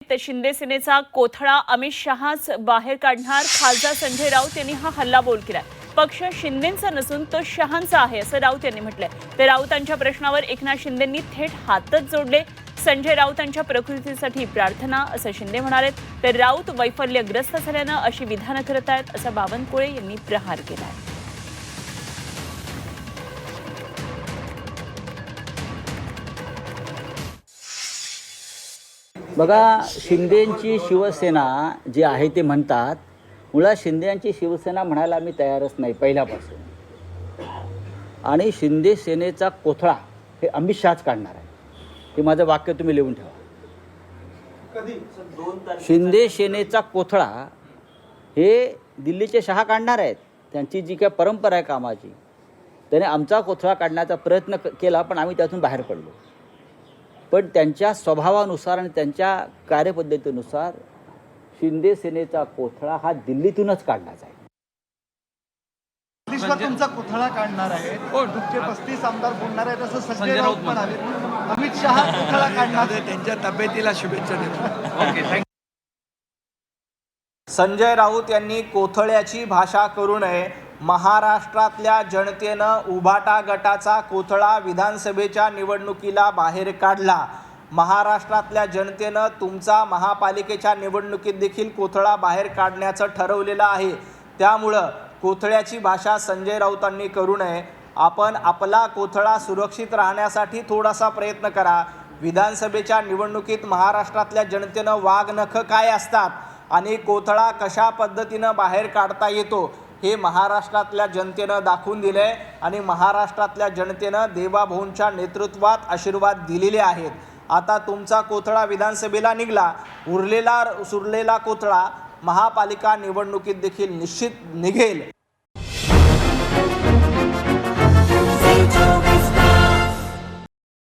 तर शिंदे सेनेचा कोथळा अमित शहाच बाहेर काढणार. खासदार संजय राऊत यांनी हा हल्लाबोल केलाय. पक्ष शिंदेचा नसून तो शहांचा आहे असं राऊत यांनी म्हटलंय. तर राऊतांच्या प्रश्नावर एकनाथ शिंदेंनी थेट हातच जोडले. संजय राऊतांच्या प्रकृतीसाठी प्रार्थना असं शिंदे म्हणाले. तर राऊत वैफल्यग्रस्त झाल्यानं अशी विधानं करत आहेत असं बावनकुळे यांनी प्रहार केलाय. बघा, शिंदेंची शिवसेना जी आहे ते म्हणतात, मुळात शिंदेंची शिवसेना म्हणायला आम्ही तयारच नाही पहिल्यापासून. आणि शिंदे सेनेचा कोथळा हे अमित शहाच काढणार आहे. हे माझं वाक्य तुम्ही लिहून ठेवा. शिंदे सेनेचा कोथळा हे दिल्लीचे शहा काढणार आहेत. त्यांची जी काय परंपरा आहे कामाची, त्याने आमचा कोथळा काढण्याचा प्रयत्न केला, पण आम्ही त्यातून बाहेर पडलो. पण त्यांच्या स्वभावानुसार आणि त्यांच्या कार्यपद्धतीनुसार शिंदे सेनेचा कोथळा हा दिल्लीतूनच काढण्याचा आहे. तुमचा कोथळा काढणार आहे, तुमचे 35 आमदार बोलणार आहेत असं संजय राऊत म्हणाले. अमित शहा कोथळा काढणार आहे, त्यांच्या तब्येतीला शुभेच्छा देतो. संजय राऊत यांनी कोथळ्याची भाषा करू नये. महाराष्ट्रातल्या जनतेनं उभाटा गटाचा कोथळा विधानसभेच्या निवडणुकीला बाहेर काढला. महाराष्ट्रातल्या जनतेनं तुमचा महापालिकेच्या निवडणुकीत देखील कोथळा बाहेर काढण्याचं ठरवलेलं आहे. त्यामुळं कोथळ्याची भाषा संजय राऊतांनी करू नये. आपण आपला कोथळा सुरक्षित राहण्यासाठी थोडासा प्रयत्न करा. विधानसभेच्या निवडणुकीत महाराष्ट्रातल्या जनतेनं वाघनखं काय असतात आणि कोथळा कशा पद्धतीनं बाहेर काढता येतो हे महाराष्ट्रातल्या जनतेनं दाखवून दिले आहे. आणि महाराष्ट्रातल्या जनतेनं देवाभाऊंच्या नेतृत्वात आशीर्वाद दिलेले आहेत. आता तुमचा कोथळा विधानसभेला निघाला, सुरलेला कोथळा महापालिका निवडणुकीत देखील निश्चित निघेल.